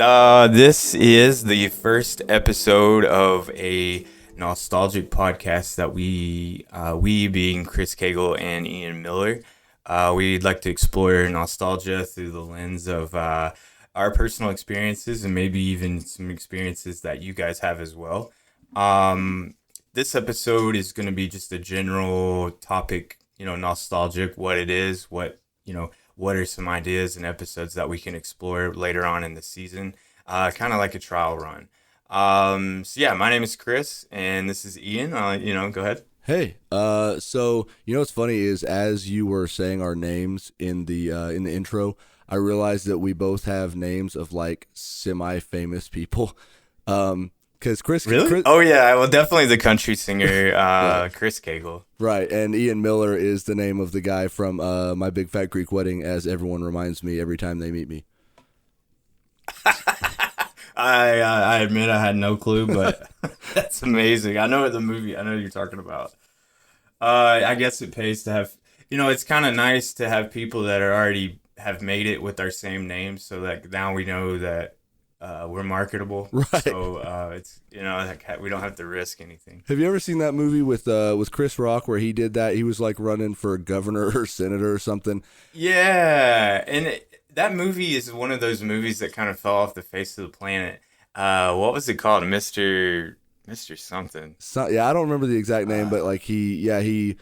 This is the first episode of a nostalgic podcast that we being Chris Cagle and Ian Miller, we'd like to explore nostalgia through the lens of our personal experiences and maybe even some experiences that you guys have as well. This episode is going to be just a general topic, nostalgic, what it is, what are some ideas and episodes that we can explore later on in the season, kind of like a trial run. So yeah, my name is Chris, and this is Ian. Go ahead. Hey, so what's funny is as you were saying our names in the intro, I realized that we both have names of like semi-famous people. Because Chris, Really? Chris, Oh yeah, well definitely the country singer, Right. Chris Cagle. Right, and Ian Miller is the name of the guy from My Big Fat Greek Wedding, as everyone reminds me every time they meet me. I admit I had no clue, but that's amazing. I know the movie. I know what you're talking about. I guess it pays to have. It's kind of nice to have people that are already have made it with our same names, so that now we know that we're marketable. Right. So it's like we don't have to risk anything. Have you ever seen that movie with Chris Rock where he did that? He was like running for governor or senator or something. Yeah, and that movie is one of those movies that kind of fell off the face of the planet. What was it called? Mr. something. So, yeah, I don't remember the exact name, but like the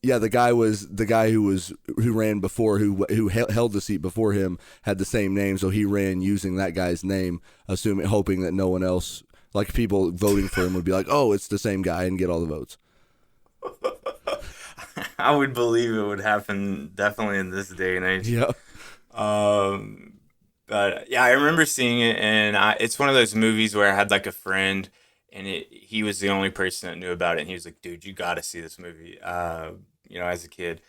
guy was the guy who ran before, who held the seat before him, had the same name, so he ran using that guy's name, hoping that no one else, like people voting for him, would be like, oh, it's the same guy, and get all the votes. I would believe it would happen definitely in this day and age. Yeah. But yeah, I remember seeing it, and it's one of those movies where I had like a friend, and he was the only person that knew about it, and he was like, "Dude, you got to see this movie." As a kid,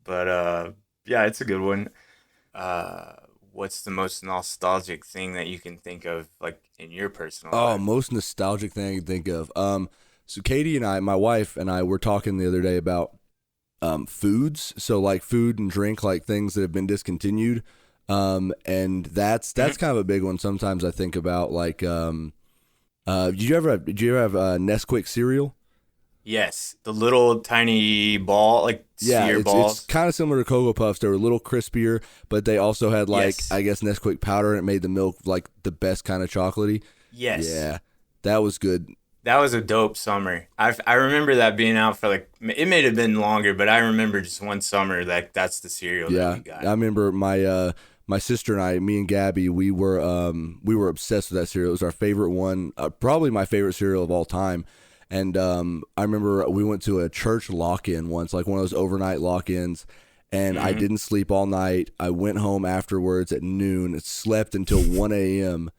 but yeah, it's a good one. What's the most nostalgic thing that you can think of, like in your personal Oh, life? most nostalgic thing I can think of. So Katie and I, my wife and I, were talking the other day about foods. So like food and drink, like things that have been discontinued. And that's kind of a big one. Sometimes I think about like, did you ever have Nesquik cereal? Yes, the little tiny ball, like Yeah, sphere it's balls. kind of similar to Cocoa Puffs. They were a little crispier, but they also had like, Yes. I guess Nesquik powder, and it made the milk like the best kind of chocolatey. Yes. Yeah, that was good. That was a dope summer. I remember that being out for like, it may have been longer, but I remember just one summer like that's the cereal that Yeah, we got. I remember my sister and I, me and Gabby, we were obsessed with that cereal. It was our favorite one, probably my favorite cereal of all time. And I remember we went to a church lock-in once, like one of those overnight lock-ins, and I didn't sleep all night. I went home afterwards at noon, slept until 1 a.m.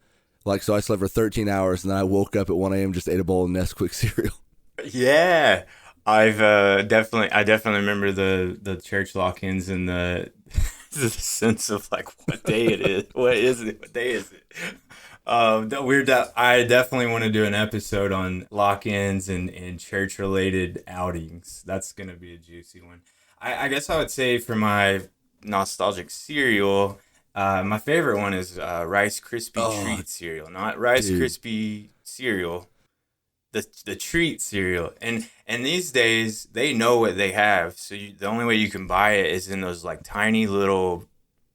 So I slept for 13 hours, and then I woke up at 1 a.m. just ate a bowl of Nesquik cereal. Yeah, I definitely remember the church lock-ins and the sense of like what day it is. What is it? What day is it? I definitely want to do an episode on lock-ins and church-related outings. That's gonna be a juicy one. I guess I would say for my nostalgic cereal, my favorite one is Rice Krispie Treat cereal, not Rice dude. Krispie cereal, the treat cereal. And these days they know what they have, so the only way you can buy it is in those like tiny little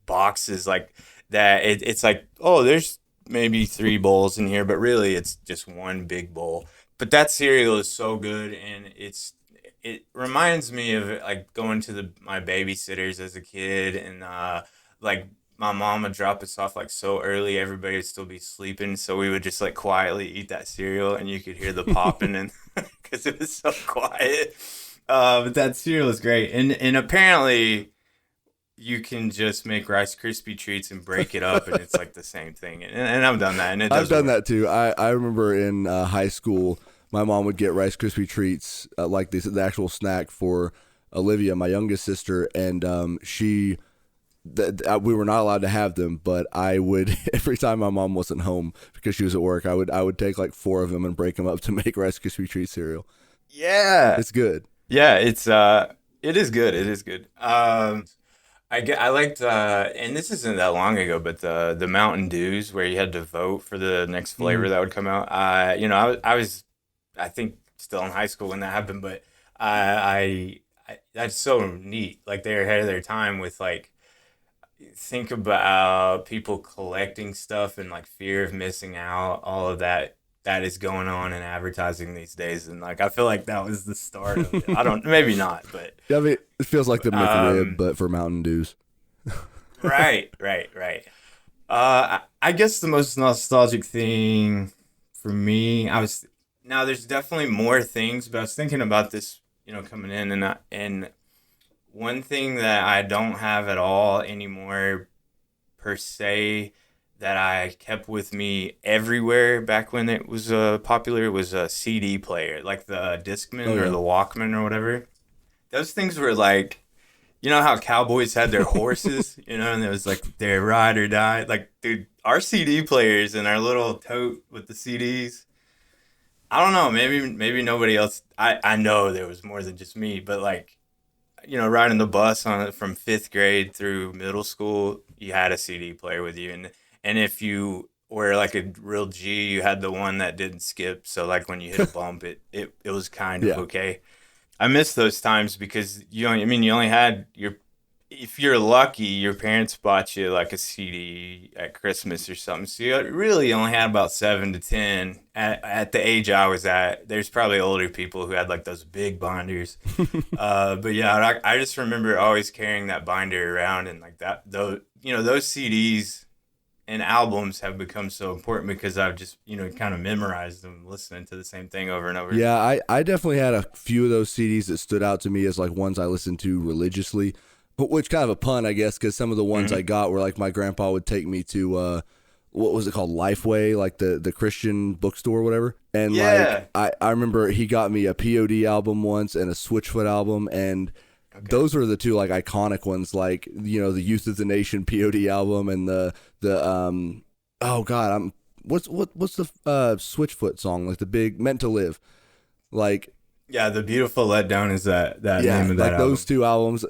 boxes like that. It's like, oh, there's maybe 3 bowls in here, but really it's just one big bowl. But that cereal is so good, and it reminds me of like going to my babysitters as a kid, and like my mom would drop us off like so early, everybody would still be sleeping, so we would just like quietly eat that cereal, and you could hear the popping, and because it was so quiet. But that cereal is great, and apparently you can just make Rice Krispie treats and break it up, and it's like the same thing. And I've done that, and it does I've done work. that too. I remember in high school, my mom would get Rice Krispie treats, like the actual snack for Olivia, my youngest sister, and we were not allowed to have them, but I would every time my mom wasn't home because she was at work, I would take like 4 of them and break them up to make Rice Krispie treat cereal. Yeah, It's good. yeah, it is good. It is good. I liked and this isn't that long ago, but the Mountain Dews where you had to vote for the next flavor Mm. that would come out. I think still in high school when that happened, but that's so neat. Like they're ahead of their time with like think about people collecting stuff and like fear of missing out, all of that is going on in advertising these days, and like I feel like that was the start of it. I don't, maybe not, but Yeah, I mean, it feels like the McRib, um, but for Mountain Dews. right. I guess the most nostalgic thing for me, now there's definitely more things, but I was thinking about this, coming in, and one thing that I don't have at all anymore per se that I kept with me everywhere back when it was popular was a CD player, like the Oh Discman or yeah. the Walkman or whatever. Those things were like, how cowboys had their horses, and it was like their ride or die. Like, dude, our CD players and our little tote with the CDs. I don't know. Maybe nobody else. I know there was more than just me, but like, riding the bus on it from fifth grade through middle school, you had a CD player with you, and if you were like a real G, you had the one that didn't skip. So like when you hit a bump, it was kind of Yeah. okay. I miss those times because you only had if you're lucky, your parents bought you like a CD at Christmas or something. So you really only had about 7 to 10 at the age I was at. There's probably older people who had like those big binders. But yeah, I just remember always carrying that binder around and like that, though, those CDs and albums have become so important because I've just, kind of memorized them, listening to the same thing over and over. Yeah, I definitely had a few of those CDs that stood out to me as like ones I listened to religiously, which kind of a pun, I guess, because some of the ones I Hmm. got were like my grandpa would take me to what was it called, Lifeway, like the Christian bookstore or whatever. And like Yeah. I remember he got me a POD album once and a Switchfoot album, and Okay. those were the two like iconic ones, like the Youth of the Nation POD album and the oh god, I'm what's the Switchfoot song, like the big Meant to Live, like Yeah, The Beautiful Letdown is that yeah, name of that like those album. two albums.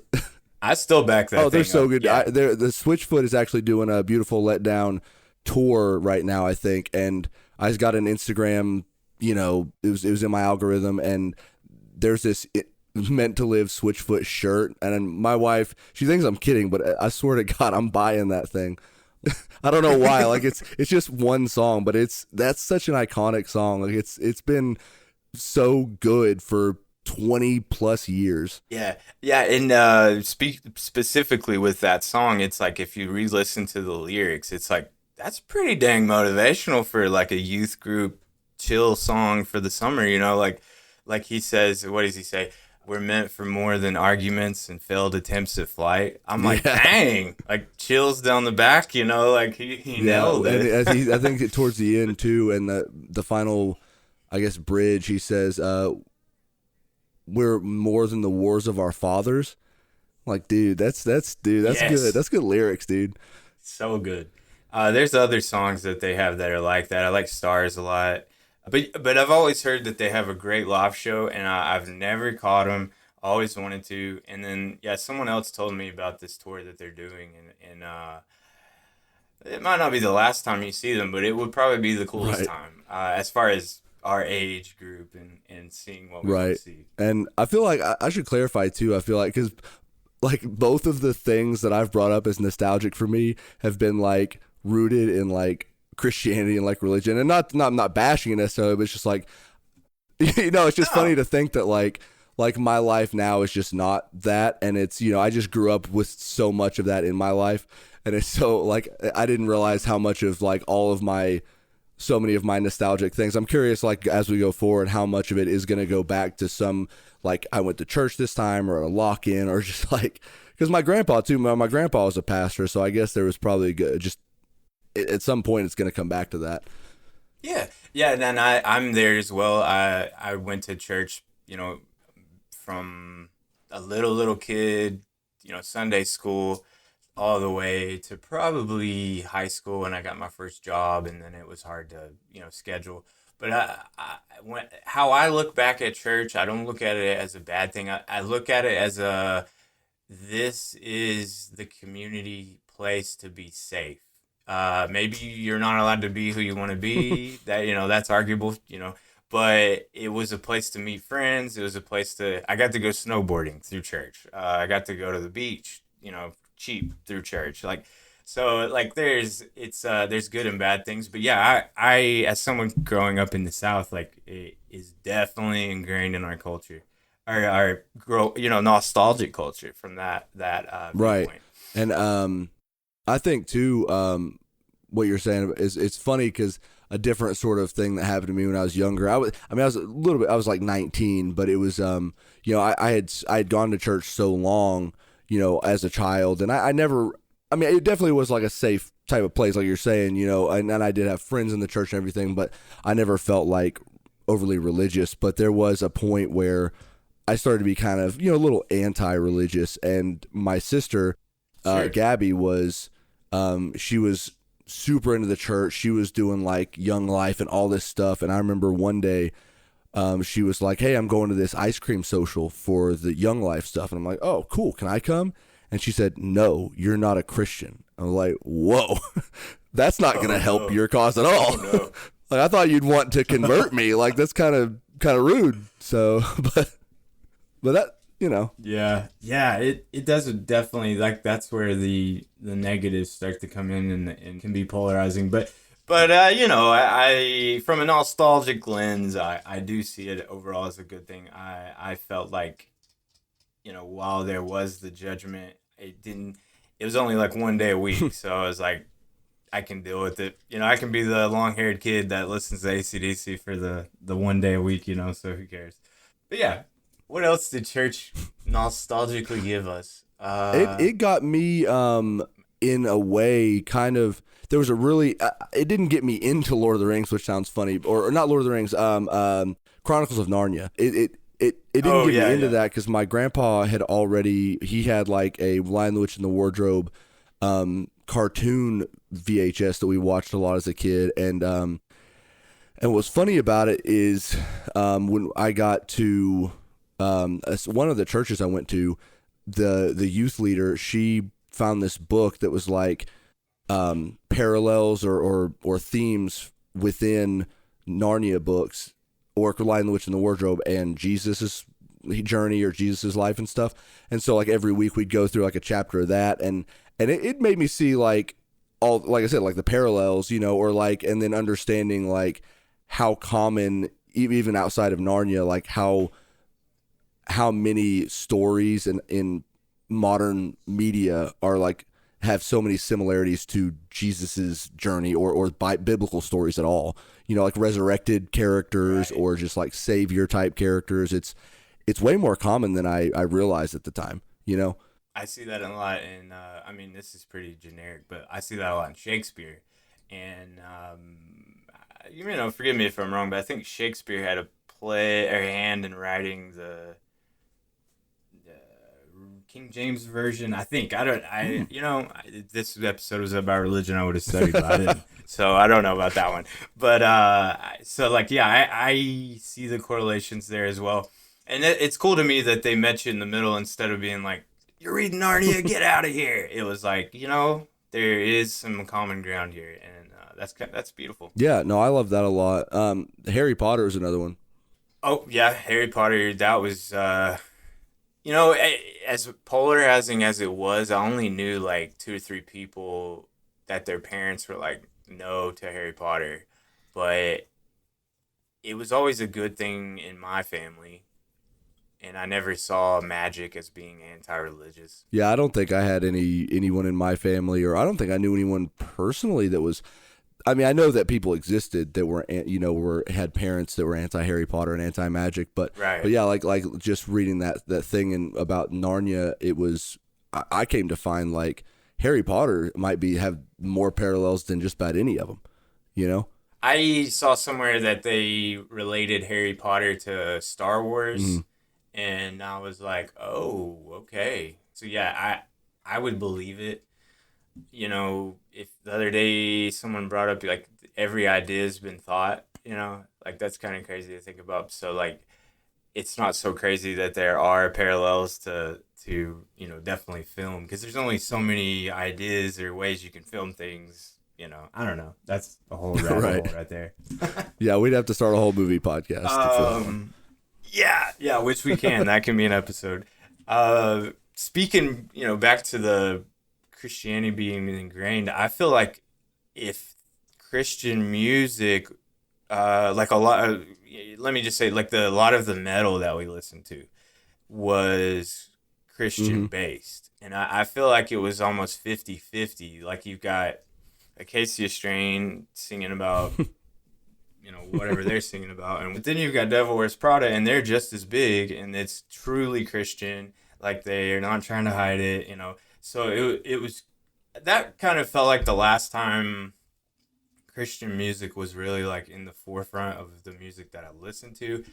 I still back Oh, that they're thing so up. good. Yeah. The Switchfoot is actually doing a Beautiful Letdown tour right now, I think, and I just got an Instagram. It was in my algorithm, and there's this Meant to Live Switchfoot shirt, and then my wife, she thinks I'm kidding, but I swear to God, I'm buying that thing. I don't know why. Like it's just one song, but that's such an iconic song. Like it's been so good for 20 plus years. Yeah, yeah, and speak specifically with that song, it's like if you re-listen to the lyrics, it's like that's pretty dang motivational for like a youth group chill song for the summer, like he says, what does he say? We're meant for more than arguments and failed attempts at flight. I'm like, Yeah. dang, like chills down the back, like he Yeah, nailed and it. I think towards the end too, and the final, I guess, bridge, he says, "We're more than the wars of our fathers." Like, dude, that's good. Yes. That's good lyrics, dude. So good. There's other songs that they have that are like that. I like Stars a lot, but I've always heard that they have a great live show, and I've never caught them. Always wanted to, and then yeah, someone else told me about this tour that they're doing, and it might not be the last time you see them, but it would probably be the coolest Right, time as far as our age group and seeing what we want right. to see. And I feel like I should clarify too. I feel like because like both of the things that I've brought up as nostalgic for me have been like rooted in like Christianity and like religion, and not bashing it necessarily, but it's just like it's just funny No, to think that like my life now is just not that, and it's I just grew up with so much of that in my life, and it's so like I didn't realize how much of like all of my so many of my nostalgic things. I'm curious, like as we go forward, how much of it is going to go back to some like I went to church this time or a lock in or just like because my grandpa too. My grandpa was a pastor, so I guess there was probably just at some point it's going to come back to that. yeah, yeah, and then I'm there as well. I went to church, from a little kid, Sunday school, all the way to probably high school when I got my first job, and then it was hard to, schedule. But how I look back at church, I don't look at it as a bad thing. I look at it as a this is the community place to be safe. Maybe you're not allowed to be who you want to be. That that's arguable. But it was a place to meet friends. It was a place to. I got to go snowboarding through church. I got to go to the beach. Cheap through church. Like there's good and bad things. But yeah, I as someone growing up in the South, like it is definitely ingrained in our culture our nostalgic culture from that Right. viewpoint. And I think too, what you're saying is it's funny because a different sort of thing that happened to me when I was younger. I was a little bit. I was like 19, but it was I had gone to church so long, as a child, and I never. I mean, it definitely was like a safe type of place, like you're saying, and I did have friends in the church and everything, but I never felt like overly religious. But there was a point where I started to be kind of, a little anti-religious, and my sister, Sure. Gabby, she was super into the church. She was doing like Young Life and all this stuff. And I remember one day, she was like, "Hey, I'm going to this ice cream social for the Young Life stuff." And I'm like, "Oh, cool. Can I come?" And she said, "No, you're not a Christian." I'm like, "Whoa, that's not going to Oh help no. your cause at Oh all." no. Like I thought you'd want to convert me. Like that's kind of rude. So, but that, Yeah, yeah. It does definitely like that's where the negatives start to come in and can be polarizing. But I from a nostalgic lens, I do see it overall as a good thing. I felt like while there was the judgment, it didn't. It was only like one day a week, so I was like, I can deal with it. I can be the long haired kid that listens to ACDC for the one day a week. So who cares? But yeah, what else did church nostalgically give us? it got me in a way kind of. There was a really it didn't get me into Lord of the Rings, which sounds funny, or not Lord of the Rings, Chronicles of Narnia. It didn't Oh get me yeah, into yeah. that because my grandpa he had like a Lion the Witch and the Wardrobe cartoon VHS that we watched a lot as a kid, and what's funny about it is when I got to one of the churches I went to, the youth leader, she found this book that was like parallels or themes within Narnia books or Lion the Witch and the Wardrobe and Jesus's journey or Jesus's life and stuff. And so like every week we'd go through like a chapter of that, and it made me see like all, like I said, like the parallels, or like, and then understanding like how common even outside of Narnia, like how many stories in modern media are like have so many similarities to Jesus's journey or biblical stories at all. Like resurrected characters Right. or just like savior type characters. It's way more common than I realized at the time. I see that a lot in. I mean, this is pretty generic, but I see that a lot in Shakespeare. And forgive me if I'm wrong, but I think Shakespeare had a play or hand in writing the King James version. I think I don't. Hmm. This episode was about religion. I would have studied, but I didn't. So I don't know about that one. But so like yeah, I see the correlations there as well. And it's cool to me that they met you in the middle instead of being like, "You're reading Narnia, get out of here." It was like there is some common ground here, and that's beautiful. Yeah, no, I love that a lot. Harry Potter is another one. Oh yeah, Harry Potter. That was as polarizing as it was, I only knew like two or three people that their parents were like no to Harry Potter, but it was always a good thing in my family, and I never saw magic as being anti-religious. Yeah, I don't think I had anyone in my family, or I don't think I knew anyone personally that was. I mean, I know that people existed that were, were had parents that were anti Harry Potter and anti magic, but Right. yeah, like just reading that thing about Narnia, it was I came to find like Harry Potter might have more parallels than just about any of them, you know. I saw somewhere that they related Harry Potter to Star Hmm. Wars, and I was like, "Oh, okay." So yeah, I would believe it. If the other day someone brought up like every idea has been thought, like that's kind of crazy to think about. So like it's not so crazy that there are parallels to definitely film, because there's only so many ideas or ways you can film things. I don't know. That's a whole rabbit Right. hole right there. Yeah, we'd have to start a whole movie podcast for that one. Yeah, which we can. That can be an episode. Speaking, back to the Christianity being ingrained, I feel like if Christian music, like a lot of, let me just say, like a lot of the metal that we listen to was Christian Hmm. based. And I feel like it was almost 50-50. Like you've got Acacia Strain singing about, whatever they're singing about. And then you've got Devil Wears Prada, and they're just as big, and it's truly Christian. Like they're not trying to hide it. So it was, that kind of felt like the last time Christian music was really like in the forefront of the music that I listened to.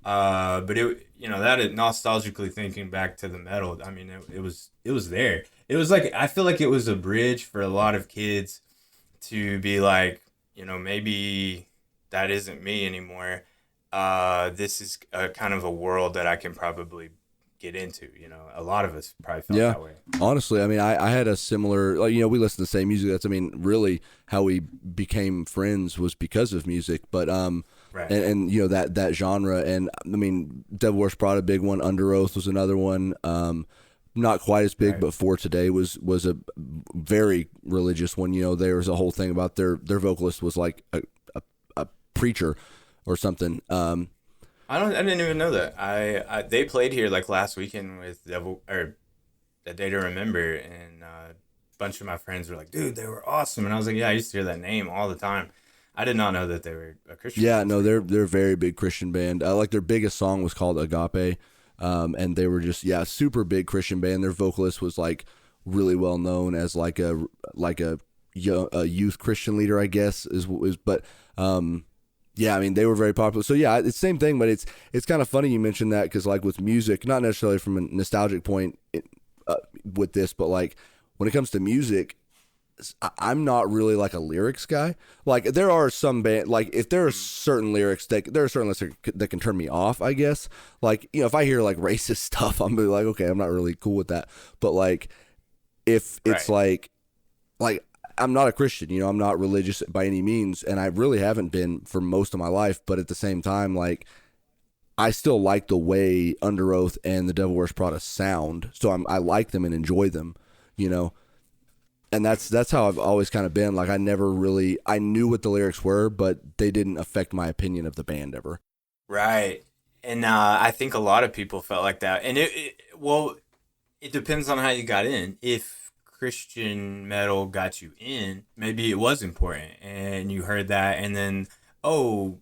But that is nostalgically thinking back to the metal. I mean, it was there. It was like, I feel like it was a bridge for a lot of kids to be like, maybe that isn't me anymore. This is a kind of a world that I can probably get into. A lot of us probably felt Yeah. that way. Honestly, I mean, I had a similar, like, we listen to the same music. That's, I mean, really how we became friends was because of music. But, Right. and that genre. And I mean, Devil Wears Prada, big one. Under Oath was another one. Not quite as big, Right. but For Today was a very religious one. There was a whole thing about their vocalist was like a preacher or something. I didn't even know that. They played here like last weekend with Devil, or That Day to Remember, and a bunch of my friends were like, "Dude, they were awesome," and I was like, "Yeah, I used to hear that name all the time." I did not know that they were a Christian Yeah, band. no, they're a very big Christian band. Like their biggest song was called Agape, and they were just super big Christian band. Their vocalist was like really well known as like a youth Christian leader, I guess is. But yeah, I mean they were very popular. So yeah, it's the same thing, but it's kind of funny you mentioned that because like with music, not necessarily from a nostalgic point with this, but like when it comes to music. I'm not really like a lyrics guy. Like there are some band, like if there are certain lyrics there are certain lyrics that can turn me off, I guess. Like, if I hear like racist stuff, I'm gonna be like, okay, I'm not really cool with that. But like if it's Right. like I'm not a Christian, I'm not religious by any means, and I really haven't been for most of my life, but at the same time, like I still like the way Under Oath and the Devil Wears Prada sound. So I like them and enjoy them, you know and that's how I've always kind of been. Like I knew what the lyrics were, but they didn't affect my opinion of the band ever. Right. And I think a lot of people felt like that. And well, it depends on how you got in. If Christian metal got you in, maybe it was important and you heard that, and then, oh,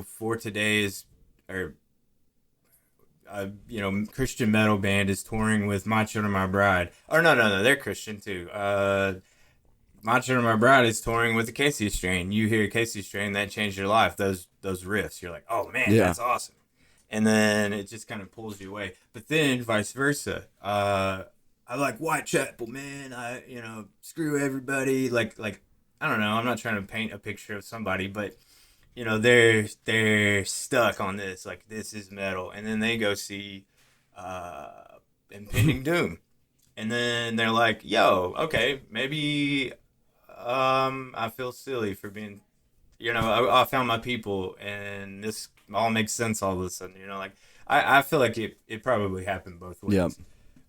For Today is, or, Christian metal band is touring with My Children, My Bride. Or no, they're Christian too. My Children, My Bride is touring with the Casey Strain. You hear Casey Strain, that changed your life. Those riffs, you're like, oh man, Yeah. that's awesome. And then it just kind of pulls you away. But then vice versa. I like Whitechapel, man. Screw everybody. Like I don't know. I'm not trying to paint a picture of somebody, but they're stuck on this. Like this is metal, and then they go see uh, Impending Doom, and then they're like, yo, okay, maybe I feel silly for being, I found my people, and this all makes sense all of a sudden. Like I feel like it probably happened both Yeah. ways.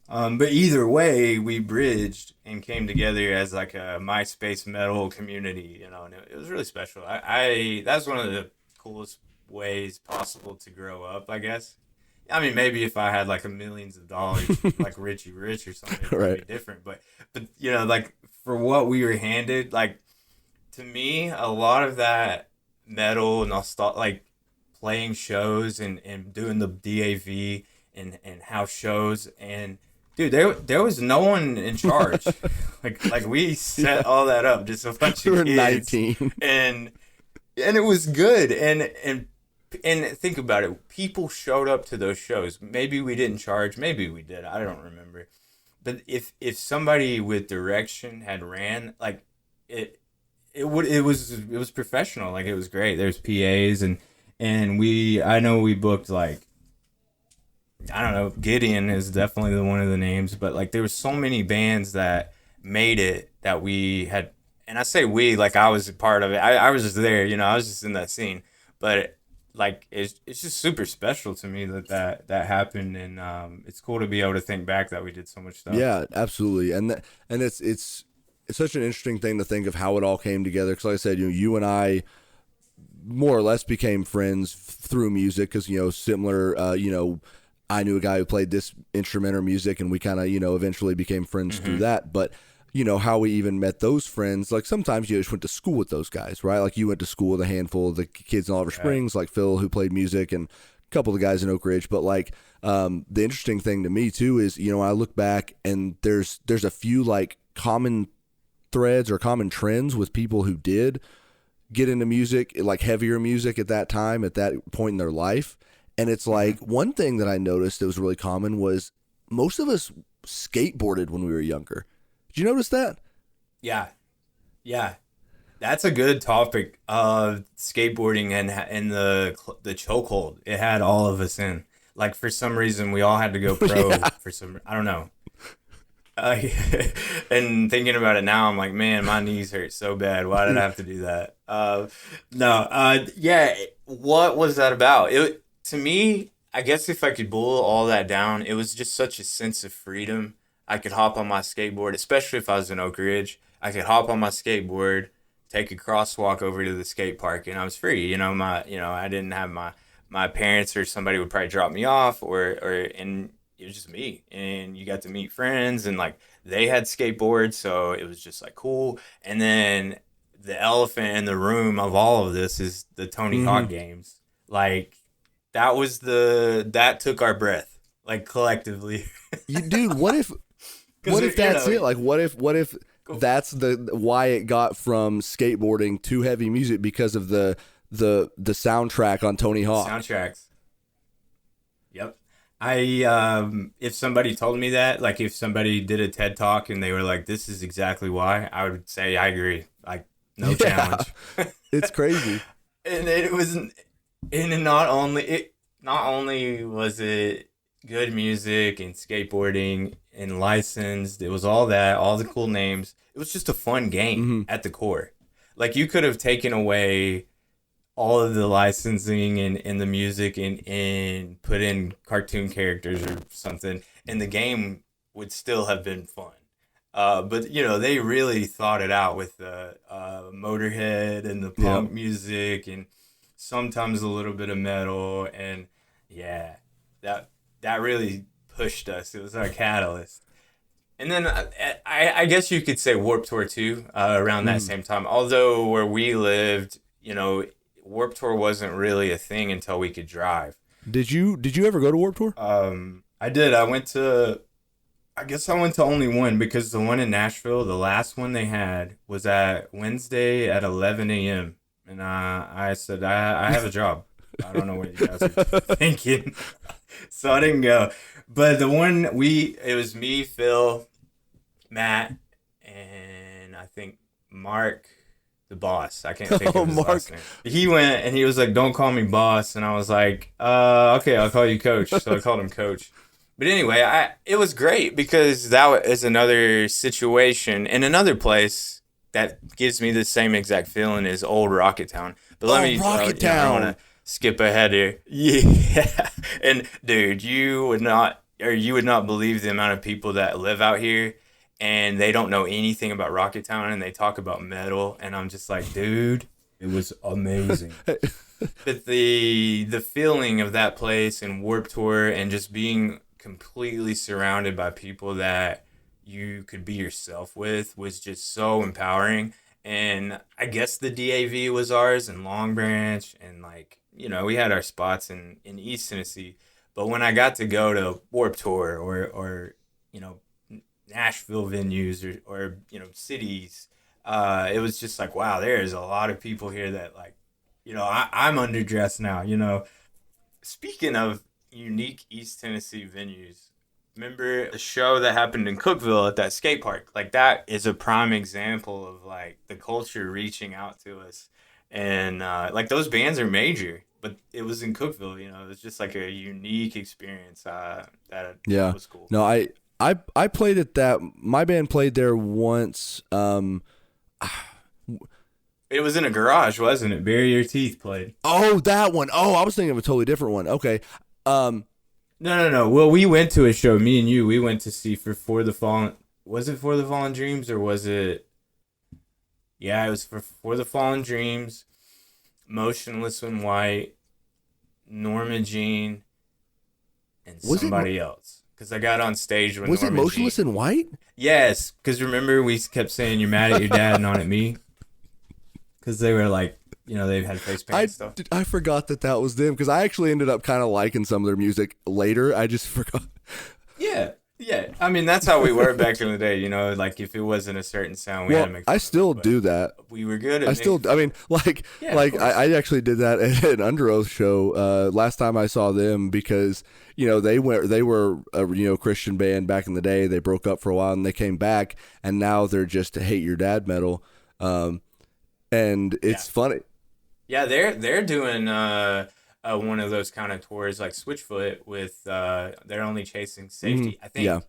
But either way, we bridged and came together as like a MySpace metal community, and it was really special. That's one of the coolest ways possible to grow up, I guess. I mean, maybe if I had like a millions of dollars, like Richie Rich or something, it would Right. be different. But like for what we were handed, like to me, a lot of that metal nostalgia, like playing shows and doing the DAV and house shows, and dude, there was no one in charge. like we set all that up, just a bunch We of were kids, 19. and it was good. And think about it, people showed up to those shows. Maybe we didn't charge, maybe we did. I don't remember. But if somebody with direction had ran, like it it was professional. Like it was great. There's PAs, and I know we booked like I don't know, Gideon is definitely the one of the names, but like there was so many bands that made it that we had, and I say we like I was a part of it. I was just there, you know, I was just in that scene, but like it's just super special to me that happened, and it's cool to be able to think back that we did so much stuff. Yeah, absolutely. And it's such an interesting thing to think of how it all came together. Because like I said, you and I more or less became friends through music because similar. I knew a guy who played this instrument or music, and we kind of eventually became friends through Mm-hmm. that. But how we even met those friends. Like sometimes you just went to school with those guys, right? Like you went to school with a handful of the kids in Oliver Right. Springs, like Phil who played music, and a couple of the guys in Oak Ridge. But like the interesting thing to me too is I look back and there's a few like common threads or common trends with people who did get into music, like heavier music at that time, at that point in their life. And it's Mm-hmm. like one thing that I noticed that was really common was most of us skateboarded when we were younger. Did you notice that? Yeah, yeah. That's a good topic. Skateboarding and the chokehold. It had all of us in. Like for some reason, we all had to go pro. Yeah. For some, I don't know. Uh, and thinking about it now, I'm like, man, my knees hurt so bad. Why did I have to do that? No. Yeah. What was that about? It to me, I guess if I could boil all that down, it was just such a sense of freedom. I could hop on my skateboard, especially if I was in Oak Ridge. I could hop on my skateboard, take a crosswalk over to the skate park, and I was free. I didn't have my parents or somebody would probably drop me off, and it was just me, and you got to meet friends, and like they had skateboards, so it was just like cool. And then the elephant in the room of all of this is the Tony Mm-hmm. Hawk games. Like that took our breath, like collectively. Dude, Because what if that's it? Like what if that's the why it got from skateboarding to heavy music because of the soundtrack on Tony Hawk. soundtracks. Yep. If somebody told me that, like if somebody did a TED talk and they were like, "This is exactly why," I would say I agree. Like no Yeah, challenge. it's crazy. And it was, and it not only was it good music and skateboarding and licensed, it was all that, all the cool names. It was just a fun game Hmm. at the core. Like you could have taken away all of the licensing and the music and put in cartoon characters or something, and the game would still have been fun. But they really thought it out with the Motorhead and the Yep. punk music and sometimes a little bit of metal, and yeah, that that really pushed us. It was our catalyst. And then I guess you could say Warp Tour too, around that Mm. same time. Although where we lived, Warp Tour wasn't really a thing until we could drive. Did you ever go to Warped Tour? I did. I guess I went to only one because the one in Nashville, the last one they had was at Wednesday at 11 a.m. And I said, I have a job. I don't know what you guys are thinking. So I didn't go. But the one it was me, Phil, Matt, and I think Mark, the boss. I can't think Oh, of his Mark. last name. He went and he was like, "Don't call me boss," and I was like, okay, I'll call you coach." So I called him coach. But anyway, it was great because that is another situation in another place that gives me the same exact feeling as old Rocket Town. But let Oh, me, Rocket I don't want to Town. skip ahead here. Yeah, and dude, you would not believe the amount of people that live out here and they don't know anything about Rocket Town and they talk about metal, and I'm just like, dude, it was amazing. But the feeling of that place and Warp Tour and just being completely surrounded by people that you could be yourself with was just so empowering. And I guess the DAV was ours and Long Branch, and like, we had our spots in East Tennessee. But when I got to go to Warp Tour or you know Nashville venues or cities, it was just like, wow, there's a lot of people here that like, I'm underdressed now. Speaking of unique East Tennessee venues, remember the show that happened in Cookeville at that skate park? Like that is a prime example of like the culture reaching out to us, and like those bands are major. but it was in Cookeville. You know, it was just like a unique experience. That Yeah. was cool. No, I played at that. My band played there once. It was in a garage, wasn't it? Bury Your Teeth played. Oh, that one. Oh, I was thinking of a totally different one. Okay. No. Well, we went to a show. Me and you, we went to see For the Fallen. Was it For the Fallen Dreams or was it? Yeah, it was For the Fallen Dreams, Motionless in White, Norma Jean, and Was it somebody else. Because I got on stage with was it Norma Motionless Jean. in White? Yes, because remember we kept saying you're mad at your dad and not at me. Because they were like, you know, they've had face paint and stuff. I forgot that was them because I actually ended up kind of liking some of their music later. I just forgot. Yeah. I mean, that's how we were back in the day, you know, like if it wasn't a certain sound, we had to make fun I of still it, do that. we were good at I mean, Yeah, I actually did that at an Under Oath show last time I saw them because, you know, they were a, you know, Christian band back in the day. They broke up for a while and they came back and now they're just Hate Your Dad metal. And it's funny. Yeah, they're doing one of those kind of tours like Switchfoot with they're only chasing safety. I think Yeah.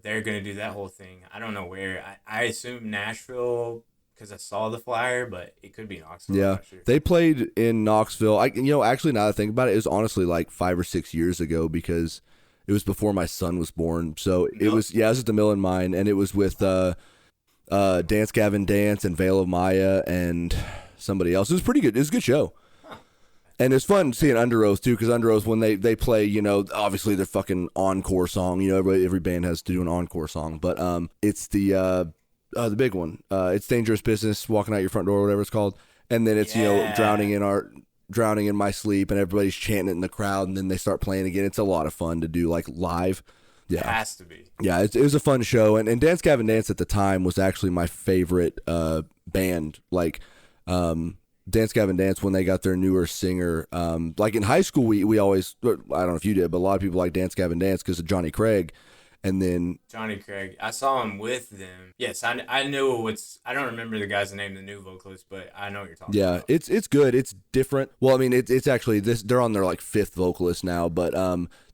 they're gonna do that whole thing. I don't know where. I assume Nashville because I saw the flyer, but it could be Knoxville. I'm Yeah, not sure. they played in Knoxville. Actually, now that I think about it, it was honestly like 5 or 6 years ago because it was before my son was born. So it was at the Mill and Mine, and it was with Dance Gavin Dance and Veil of Maya and somebody else. It was pretty good. It was a good show. And it's fun seeing Under Oath too, because Under Oath when they play, you know, obviously their fucking encore song. You know, every band has to do an encore song, but it's the big one. It's Dangerous Business, Walking Out Your Front Door, or whatever it's called, and then it's you know drowning in my sleep, and everybody's chanting it in the crowd, and then they start playing again. It's a lot of fun to do like live. Yeah, It has to be. yeah, it was a fun show, and Dance Gavin Dance at the time was actually my favorite band. Like. Dance Gavin Dance when they got their newer singer. Like in high school, we always, I don't know if you did, but a lot of people like Dance Gavin Dance because of Johnny Craig. And then Johnny Craig, I saw him with them. Yes, I know I don't remember the guy's name, the new vocalist, but I know what you're talking about. it's good. It's different. Well, I mean, it's actually this. They're on their like fifth vocalist now, but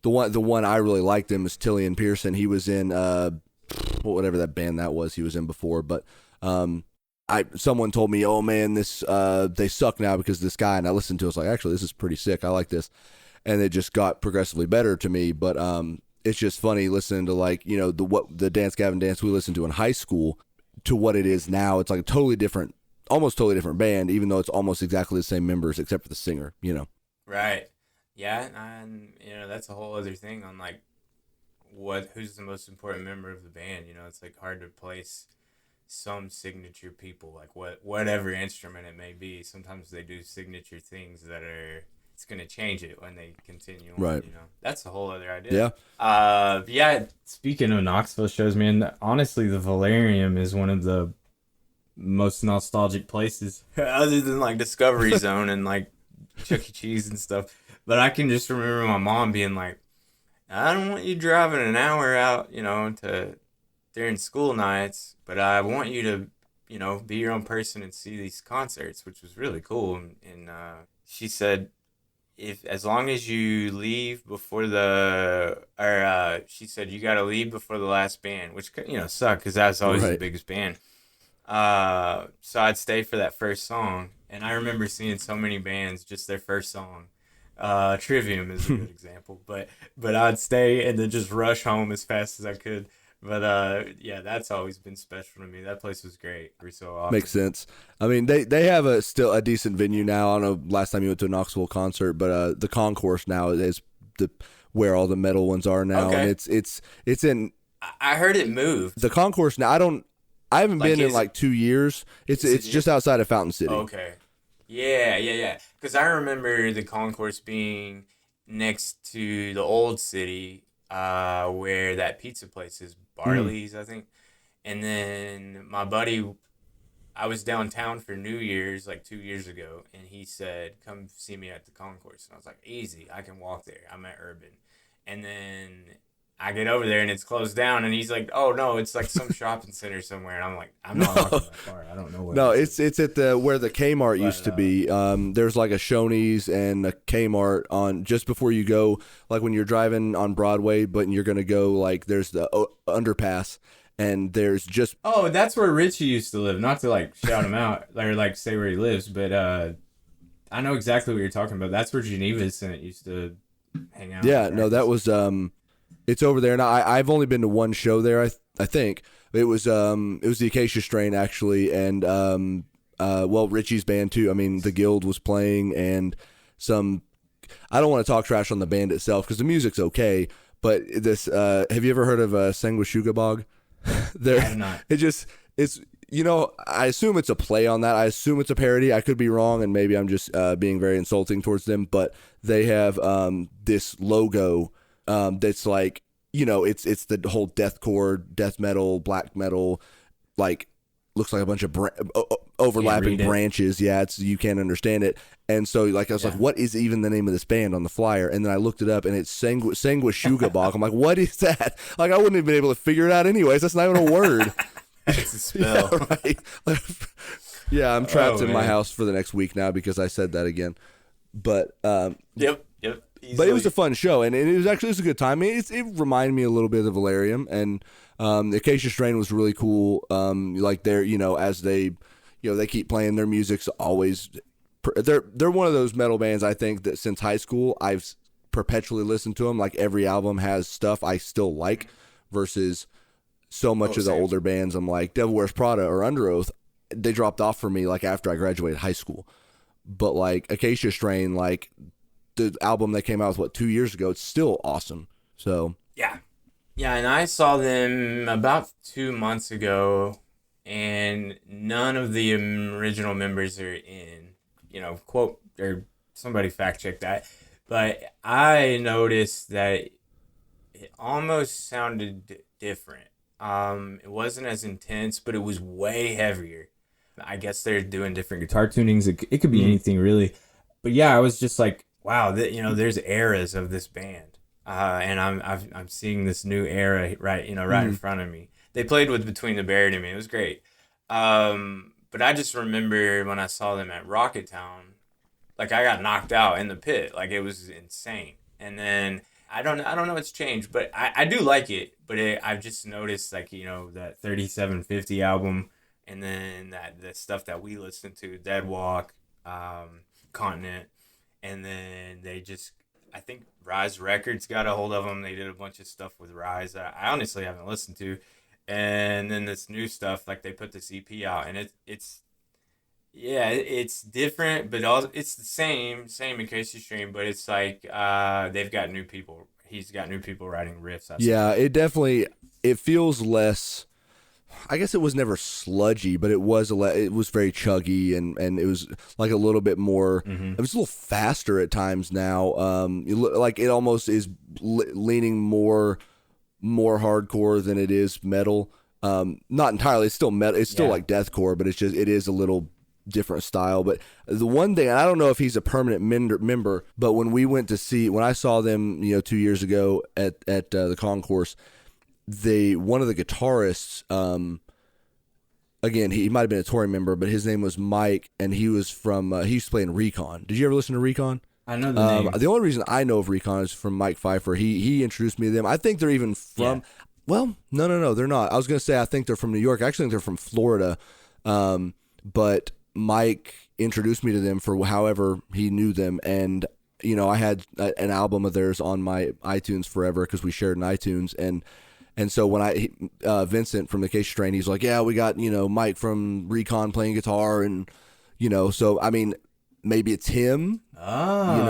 the one I really liked him is Tillian Pearson. He was in whatever that band that was he was in before, but someone told me, oh man, this they suck now because of this guy, and I listened to it. I was like, actually, this is pretty sick. I like this, and it just got progressively better to me. But it's just funny listening to like you know the Dance Gavin Dance we listened to in high school to what it is now. It's like a almost totally different band, even though it's almost exactly the same members except for the singer. You know, Right. Yeah, and you know that's a whole other thing on like who's the most important member of the band. You know, it's like hard to place some signature people, like whatever instrument it may be. Sometimes they do signature things that are it's gonna change it when they continue on, Right. you know. That's a whole other idea. Yeah. Speaking of Knoxville shows, man, honestly the Valerium is one of the most nostalgic places other than like Discovery Zone and like Chuck E. Cheese and stuff. But I can just remember my mom being like, I don't want you driving an hour out, you know, to during school nights, but I want you to, you know, be your own person and see these concerts, which was really cool. And she said, if as long as you leave before she said you got to leave before the last band, which you know sucked because that's always the Right. biggest band. So I'd stay for that first song, and I remember seeing so many bands just their first song. Trivium is a good example, but I'd stay and then just rush home as fast as I could. But yeah, that's always been special to me. That place was great every so often. Makes sense. I mean, they have still a decent venue now. I don't know last time you went to a Knoxville concert, but the Concourse now is where all the metal ones are now, Okay. and it's in I heard it moved. the Concourse now. I haven't Like, been in is- like 2 years. It's is it just outside of Fountain City. Okay. Yeah. Because I remember the concourse being next to the old city, where that pizza place is, Barley's, I think. And then my buddy, I was downtown for New Year's like 2 years ago, and he said, "Come see me at the concourse." And I was like, "Easy, I can walk there. I'm at Urban." And then I get over there and it's closed down, and he's like, "Oh no, it's like some shopping center somewhere." And I'm like, "I'm not No, walking that far. I don't know what." no, This is. it's at the where the Kmart used But to be. There's like a Shoney's and a Kmart on just before you go, like when you're driving on Broadway, but you're gonna go like there's the underpass, and there's just oh, that's where Richie used to live. Not to like shout him out or like say where he lives, but I know exactly what you're talking about. That's where Geneva Senate used to hang out. yeah, And no, that practice. was it's over there, and I've only been to one show there. I think it was the Acacia Strain actually, and well Richie's band too. I mean the Guild was playing, and some. I don't want to talk trash on the band itself because the music's okay, but this have you ever heard of Sanguishugabog? I There, have not. it's I assume it's a play on that. I assume it's a parody. I could be wrong, and maybe I'm just being very insulting towards them. But they have this logo that's like it's the whole deathcore, death metal, black metal, like looks like a bunch of overlapping read it. branches. Yeah, it's you can't understand it. And so like I was like, Yeah. what is even the name of this band on the flyer? And then I looked it up, and it's Sanguishugabog. I'm like, what is that? Like I wouldn't have been able to figure it out anyways. That's not even a word. It's a spell. Yeah, right. Yeah, I'm trapped Oh, in my man. house for the next week now because I said that again. But Yep. but it was Easily. a fun show, and it was actually a good time. I mean, it reminded me a little bit of Valerium, and the Acacia Strain was really cool. Like they're as they they keep playing their music's always. They're one of those metal bands I think that since high school I've perpetually listened to them. Like every album has stuff I still like, versus so much Oh, of the same. older bands I'm like Devil Wears Prada or Under Oath. They dropped off for me like after I graduated high school. But like Acacia Strain, like the album that came out with 2 years ago, it's still awesome. So Yeah. Yeah, and I saw them about 2 months ago, and none of the original members are in. Quote or somebody fact check that, but I noticed that it almost sounded different. It wasn't as intense, but it was way heavier. I guess they're doing different guitar tunings. It could be mhm. anything really, but yeah, I was just like, wow, there's eras of this band, and I'm seeing this new era right in Mhm. front of me. They played with Between the Buried and Me. It was great. But I just remember when I saw them at Rocket Town, like I got knocked out in the pit. Like it was insane. And then I don't know what's changed, but I do like it. But I've just noticed like that 3750 album, and then that the stuff that we listened to, Dead Walk, Continent, and then they just I think Rise Records got a hold of them. They did a bunch of stuff with Rise that I honestly haven't listened to, and then this new stuff like they put this EP out, and it's yeah, it's different, but also it's the same in Casey Stream, but it's like they've got new people. He's got new people writing riffs. I Yeah, suppose. it definitely it feels less. I guess it was never sludgy, but it was it was very chuggy, and it was like a little bit more. Mm-hmm. It was a little faster at times now. Like it almost is leaning more hardcore than it is metal. Not entirely. It's still metal. It's still Yeah. like deathcore, but it is a little different style. But the one thing, and I don't know if he's a permanent member, but when I saw them, 2 years ago at the concourse, one of the guitarists, again, he might have been a touring member, but his name was Mike, and he was he used to play in Recon. Did you ever listen to Recon? I know the name. The only reason I know of Recon is from Mike Pfeiffer. He introduced me to them. I think they're even from. Yeah. Well, no, they're not. I was gonna say I think they're from New York. I actually think they're from Florida. But Mike introduced me to them for however he knew them, and I had an album of theirs on my iTunes forever because we shared an iTunes, and so when Vincent from the Acacia Strain, he's like, yeah, we got Mike from Recon playing guitar, and so I mean maybe it's him, and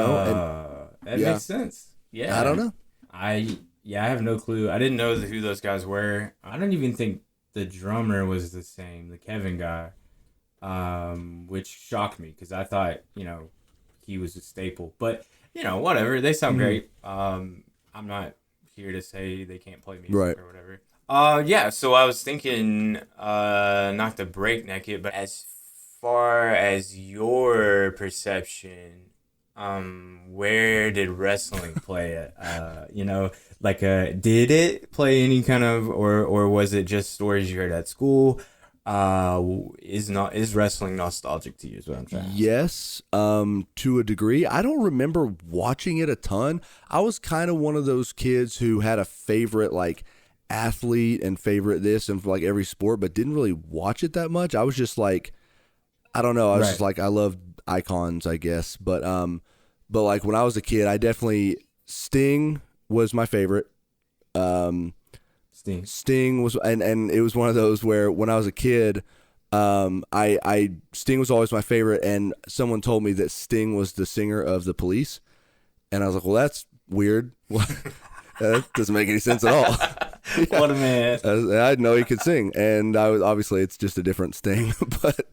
That yeah, makes sense. I don't Yeah. know. I have no clue. I didn't know who those guys were. I don't even think the drummer was the same, the Kevin guy, which shocked me because I thought he was a staple. But whatever. They sound Mhm. great. I'm not here to say they can't play music Right. or whatever. Yeah. So I was thinking, not to breakneck it, but as far as your perception where did wrestling play it? Like did it play any kind of, or was it just stories you heard at school? Is wrestling nostalgic to you? Is what I'm trying to ask. Yes, to a degree. I don't remember watching it a ton. I was kind of one of those kids who had a favorite like athlete and favorite this and for like every sport, but didn't really watch it that much. I was just like, I don't know. I was just like, I love icons, I guess. But like when I was a kid, I definitely Sting was my favorite. Sting was, and it was one of those where when I was a kid, I Sting was always my favorite, and someone told me that Sting was the singer of The Police, and I was like, well, that's weird. That doesn't make any sense at all. What a man! I didn't know he could sing, and I was obviously it's just a different Sting, but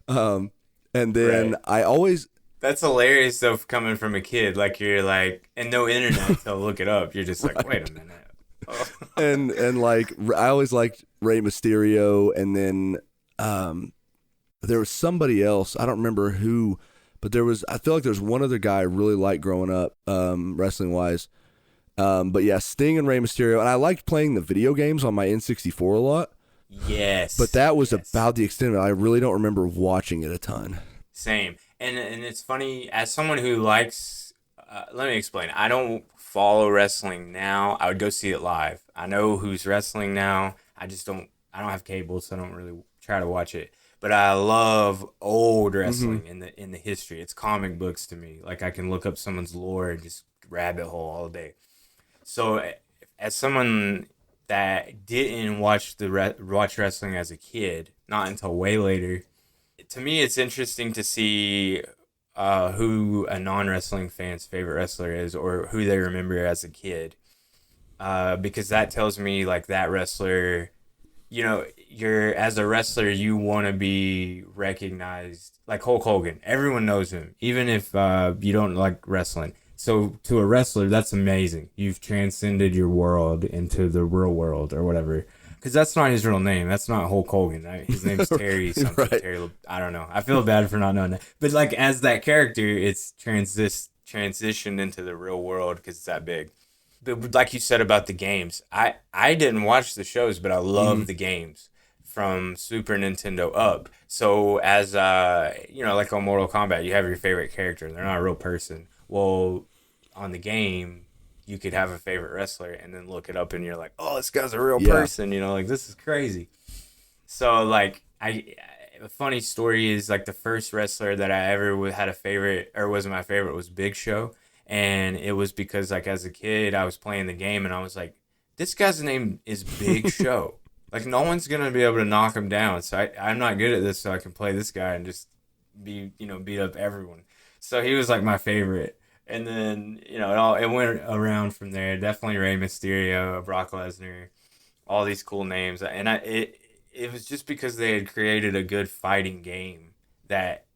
and then I always. That's hilarious though, coming from a kid. Like you're like, and no internet to look it up. You're just like, wait a minute. Oh. and like I always liked Rey Mysterio, and then there was somebody else, I don't remember who, but I feel like there's one other guy I really liked growing up, wrestling wise. But yeah, Sting and Rey Mysterio, and I liked playing the video games on my N64 a lot. Yes, but that was about the extent of it. I really don't remember watching it a ton. Same, and it's funny as someone who likes. Let me explain. I don't follow wrestling now. I would go see it live. I know who's wrestling now. I just don't. I don't have cable, so I don't really try to watch it. But I love old wrestling in the history. It's comic books to me. Like I can look up someone's lore and just rabbit hole all day. So as someone that didn't watch watch wrestling as a kid, not until way later, to me it's interesting to see who a non-wrestling fan's favorite wrestler is, or who they remember as a kid, because that tells me like that wrestler, you're as a wrestler you want to be recognized. Like Hulk Hogan, everyone knows him even if you don't like wrestling. So to a wrestler, that's amazing. You've transcended your world into the real world or whatever. Because that's not his real name. That's not Hulk Hogan. His name's Terry something. Right. Terry, I don't know. I feel bad for not knowing that. But like as that character, it's transitioned into the real world because it's that big. But like you said about the games, I didn't watch the shows, but I love the games from Super Nintendo up. So as like on Mortal Kombat, you have your favorite character. They're not a real person. Well, on the game, you could have a favorite wrestler and then look it up and you're like, oh, this guy's a real person, like this is crazy. So like a funny story is like the first wrestler that I ever had a favorite or was my favorite was Big Show. And it was because like as a kid, I was playing the game and I was like, this guy's name is Big Show. Like no one's going to be able to knock him down. So I'm not good at this, so I can play this guy and just beat up everyone. So he was like my favorite. And then, it went around from there. Definitely Rey Mysterio, Brock Lesnar, all these cool names. And it was just because they had created a good fighting game that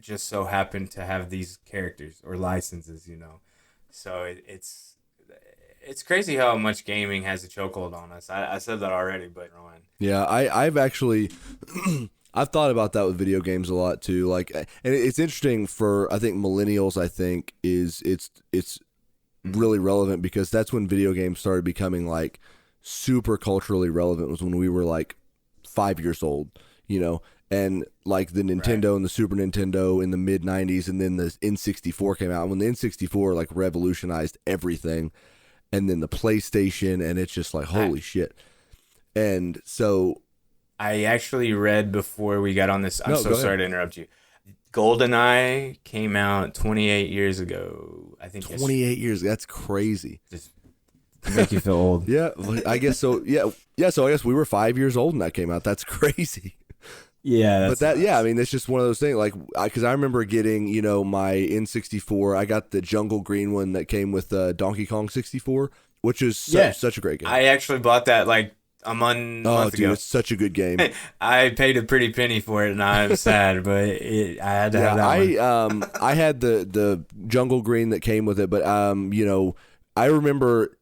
just so happened to have these characters or licenses, So it's crazy how much gaming has a chokehold on us. I said that already, but yeah, I've actually I've thought about that with video games a lot too. Like, and it's interesting for I think millennials. I think it's really relevant because that's when video games started becoming like super culturally relevant. Was when we were like 5 years old, and like the Nintendo and the Super Nintendo in the mid '90s, and then the N64 came out. And when the N64 like revolutionized everything, and then the PlayStation, and it's just like holy shit. And so. I actually read before we got on this. I'm so sorry to interrupt you. GoldenEye came out 28 years ago. I think 28 years. That's crazy. Just to make you feel old. Yeah, I guess so. Yeah. So I guess we were 5 years old when that came out. That's crazy. Yeah, but that, I mean, it's just one of those things. Like, because I remember getting, my N64. I got the Jungle Green one that came with Donkey Kong 64, which is such a great game. I actually bought that like a month ago. It's such a good game. I paid a pretty penny for it, and I'm sad, but I had to have that one. I had the Jungle Green that came with it, but I remember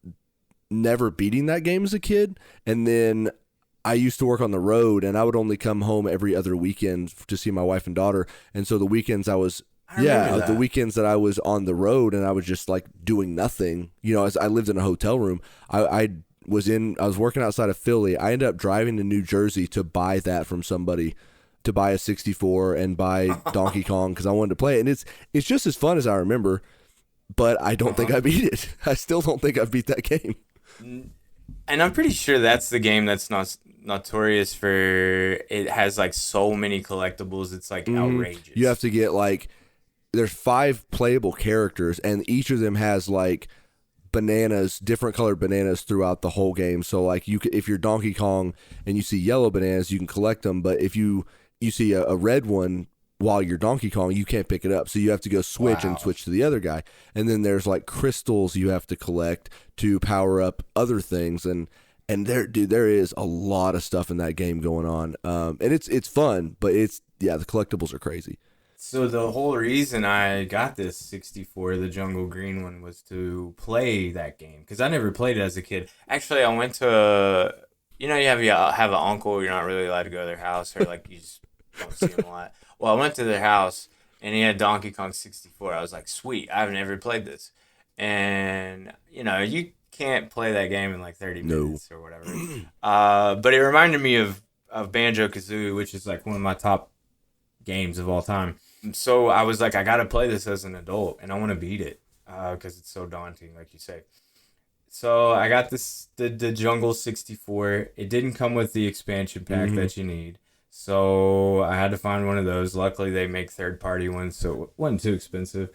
never beating that game as a kid, and then I used to work on the road, and I would only come home every other weekend to see my wife and daughter, and so the weekends I was I remember The that. weekends that I was on the road and I was just like doing nothing, as I lived in a hotel room, I was working outside of Philly. I ended up driving to New Jersey to buy that from somebody, to buy a 64 and buy Donkey Kong because I wanted to play it. And it's just as fun as I remember, but I don't think I beat it. I still don't think I beat that game. And I'm pretty sure that's the game that's not notorious for, it has like so many collectibles. It's like outrageous. You have to get like, there's 5 playable characters and each of them has like bananas, different colored bananas throughout the whole game. So like if you're Donkey Kong and you see yellow bananas, you can collect them. But if you see a red one while you're Donkey Kong, you can't pick it up. So you have to go switch and switch to the other guy. And then there's like crystals you have to collect to power up other things. And there is a lot of stuff in that game going on. And it's fun, but the collectibles are crazy. So the whole reason I got this 64, the Jungle Green one, was to play that game because I never played it as a kid. Actually, I went to, you have an uncle, you're not really allowed to go to their house, or like you just don't see them a lot. Well, I went to their house and he had Donkey Kong 64. I was like, sweet, I've never played this. And, you can't play that game in like 30 minutes or whatever. But it reminded me of Banjo-Kazooie, which is like one of my top games of all time. So I was like, I got to play this as an adult and I want to beat it because it's so daunting, like you say. So I got the Jungle 64. It didn't come with the expansion pack that you need. So I had to find one of those. Luckily, they make third-party ones, so it wasn't too expensive.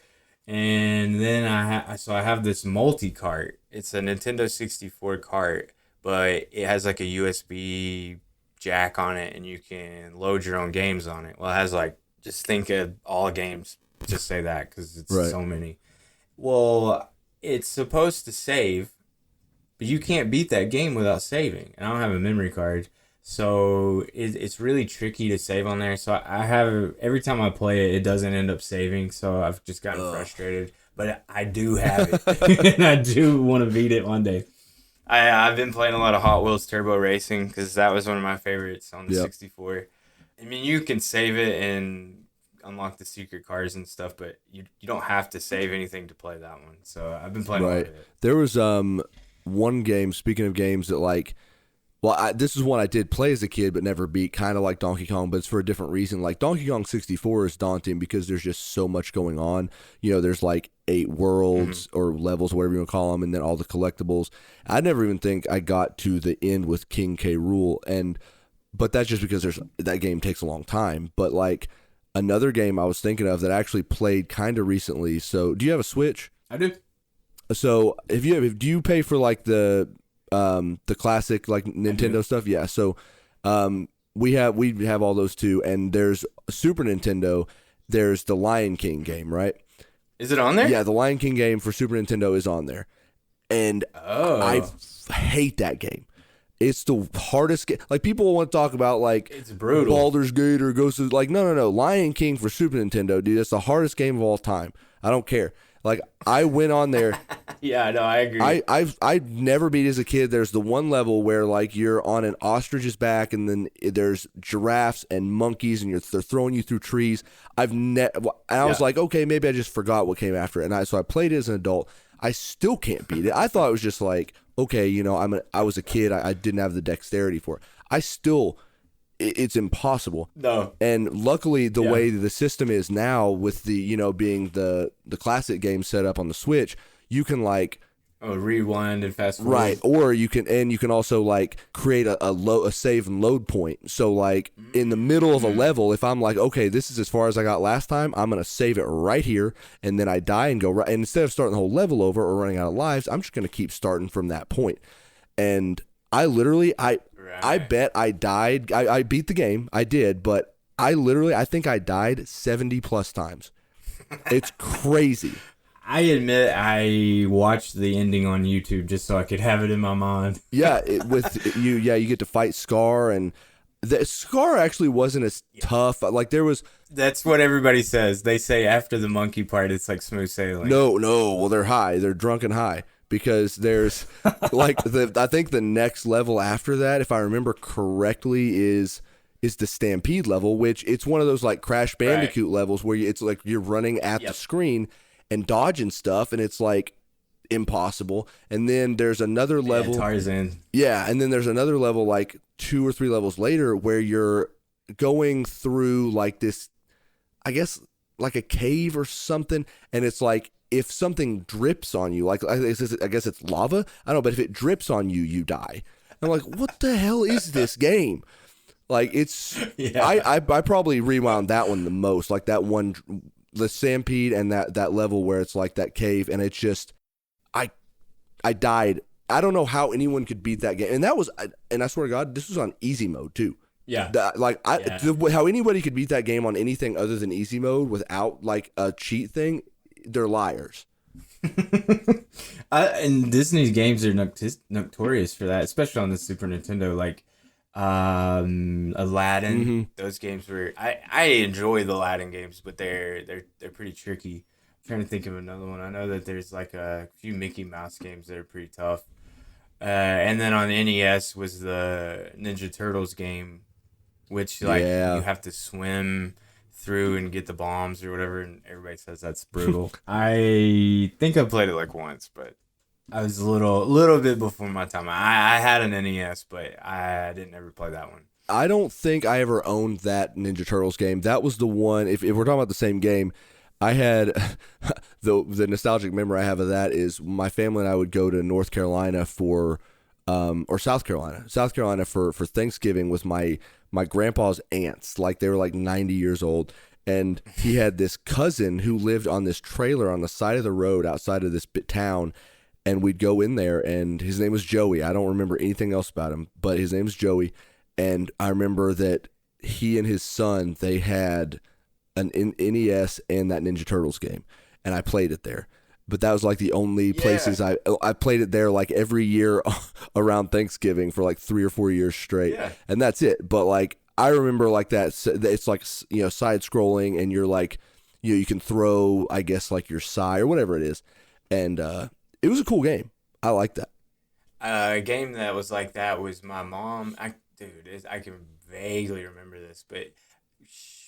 And then I have this multi-cart. It's a Nintendo 64 cart, but it has like a USB jack on it, and you can load your own games on it. Well, it has like, just think of all games. Just say that because it's so many. Well, it's supposed to save, but you can't beat that game without saving. And I don't have a memory card. So it's really tricky to save on there. So I have, every time I play it, it doesn't end up saving. So I've just gotten frustrated. But I do have it. And I do want to beat it one day. I've been playing a lot of Hot Wheels Turbo Racing because that was one of my favorites on the 64. I mean, you can save it and unlock the secret cars and stuff, but you don't have to save anything to play that one. So I've been playing a lot of it. There was one game, speaking of games that like, this is one I did play as a kid but never beat, kind of like Donkey Kong, but it's for a different reason. Like Donkey Kong 64 is daunting because there's just so much going on. There's like 8 worlds or levels, whatever you want to call them, and then all the collectibles. I never even think I got to the end with King K. Rool, but that's just because that game takes a long time. But like another game I was thinking of that I actually played kind of recently. So do you have a Switch? I do. So do you pay for like the classic like Nintendo stuff? Yeah. So we have all those too, and there's Super Nintendo, there's the Lion King game, right? Is it on there? Yeah, the Lion King game for Super Nintendo is on there. And I hate that game. It's the hardest game. Like people want to talk about like it's brutal. Baldur's Gate or Ghost of, like no. Lion King for Super Nintendo, dude, it's the hardest game of all time. I don't care. Like I went on there. Yeah, no, I agree. I've never beat as a kid. There's the one level where like you're on an ostrich's back, and then there's giraffes and monkeys, and they're throwing you through trees. I was like, okay, maybe I just forgot what came after it, and so I played it as an adult. I still can't beat it. I thought it was just like, okay, I was a kid. I didn't have the dexterity for it. It's impossible. No. And luckily the way the system is now with the, being the classic game set up on the Switch, you can like rewind and fast forward. Right. Or you can also like create a save and load point. So like in the middle of a level, if I'm like, okay, this is as far as I got last time, I'm going to save it right here. And then I die and go right. And instead of starting the whole level over or running out of lives, I'm just going to keep starting from that point. And I literally, I bet I died. I beat the game. I did, but I think I died 70 plus times. It's crazy. I admit I watched the ending on YouTube just so I could have it in my mind. Yeah, you get to fight Scar, and the Scar actually wasn't as tough. Like That's what everybody says. They say after the monkey part, it's like smooth sailing. No. Well, they're high. They're drunk and high. Because there's like I think the next level after that, if I remember correctly, is is the Stampede level, which it's one of those like Crash Bandicoot levels where it's like you're running at the screen and dodging stuff, and it's like impossible. And then there's another level, Tarzan. Yeah, and then there's another level like 2 or 3 levels later where you're going through like this, I guess like a cave or something, and it's like if something drips on you, like I guess it's lava, I don't know, but if it drips on you, you die. I'm like, what the hell is this game? Like it's, I probably rewound that one the most, like that one, the Stampede, and that level where it's like that cave, and it's just, I died. I don't know how anyone could beat that game, and that was, and I swear to God, this was on easy mode too. Yeah. How anybody could beat that game on anything other than easy mode without like a cheat thing, they're liars. And Disney's games are notorious for that, especially on the Super Nintendo. Like Aladdin, those games were. I enjoy the Aladdin games, but they're pretty tricky. I'm trying to think of another one. I know that there's like a few Mickey Mouse games that are pretty tough. And then on the NES was the Ninja Turtles game, which like you have to swim through and get the bombs or whatever, and everybody says that's brutal. I think I played it like once, but I was a little bit before my time. I had an NES, but I didn't ever play that one. I don't think I ever owned that Ninja Turtles game. That was the one, if we're talking about the same game, I had, the nostalgic memory I have of that is my family and I would go to North Carolina for, or South Carolina for Thanksgiving with my grandpa's aunts. Like they were like 90 years old. And he had this cousin who lived on this trailer on the side of the road outside of this town. And we'd go in there, and his name was Joey. I don't remember anything else about him, but his name was Joey. And I remember that he and his son, they had an NES and that Ninja Turtles game, and I played it there. But that was like the only places I played it there, like every year around Thanksgiving for like 3 or 4 years straight, and that's it. But like I remember like that, it's like, you know, side scrolling, and you're like, you know, you can throw, I guess, like your sai or whatever it is, and it was a cool game. I like that. A game that was like that was my mom. I can vaguely remember this, but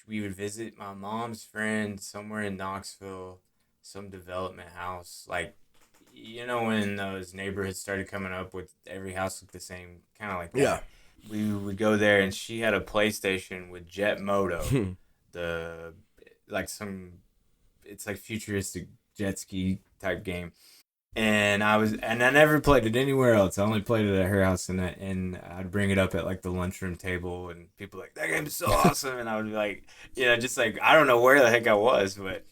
we would visit my mom's friend somewhere in Knoxville, some development house. Like, you know, when those neighborhoods started coming up with every house looked the same, kind of like that. Yeah. We would go there, and she had a PlayStation with Jet Moto, it's like futuristic jet ski type game. And I never played it anywhere else. I only played it at her house, and I'd bring it up at like the lunchroom table, and people were like, that game is so awesome, and I would be like, you know, just like I don't know where the heck I was, but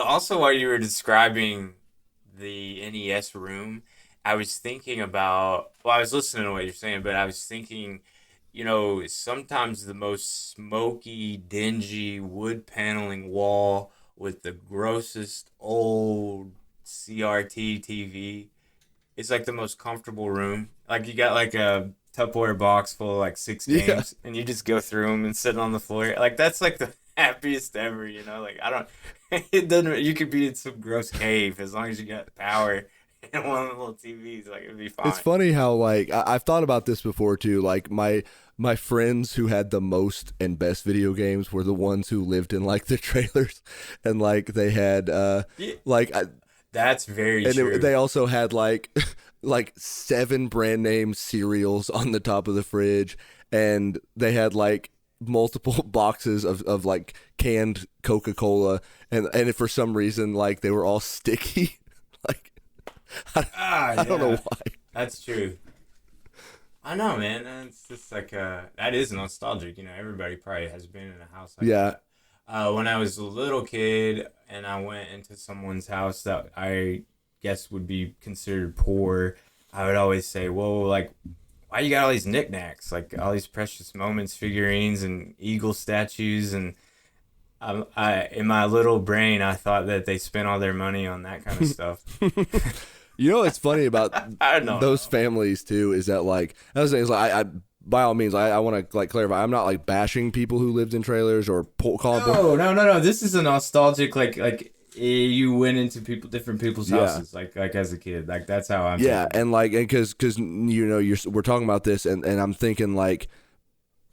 also while you were describing the NES room, I was thinking about, well, I was listening to what you're saying, but I was thinking, you know, sometimes the most smoky, dingy wood paneling wall with the grossest old CRT TV. It's like the most comfortable room. Like you got like a Tupperware box full of like 6 games, and you just go through them and sit on the floor. Like that's like the happiest ever, you know. Like I don't, it doesn't. You could be in some gross cave as long as you got power and one of the little TVs. Like it'd be fine. It's funny how like I've thought about this before too. Like my friends who had the most and best video games were the ones who lived in like the trailers, and like they had that's very true. And they also had like 7 brand name cereals on the top of the fridge, and they had like multiple boxes of like canned Coca-Cola, and for some reason like they were all sticky. Like I don't know why. That's true. I know, man. It's just like that is nostalgic. You know, everybody probably has been in a house like that. When I was a little kid and I went into someone's house that I guess would be considered poor, I would always say, whoa, like, why you got all these knickknacks? Like all these Precious Moments figurines and eagle statues. And I in my little brain, I thought that they spent all their money on that kind of stuff. You know what's funny about those families too is that like I was saying is like I by all means I want to like clarify, I'm not like bashing people who lived in trailers or calling. No. This is a nostalgic like you went into different people's houses like as a kid. Like that's how I'm. Yeah, thinking. And like because you know we're talking about this and I'm thinking like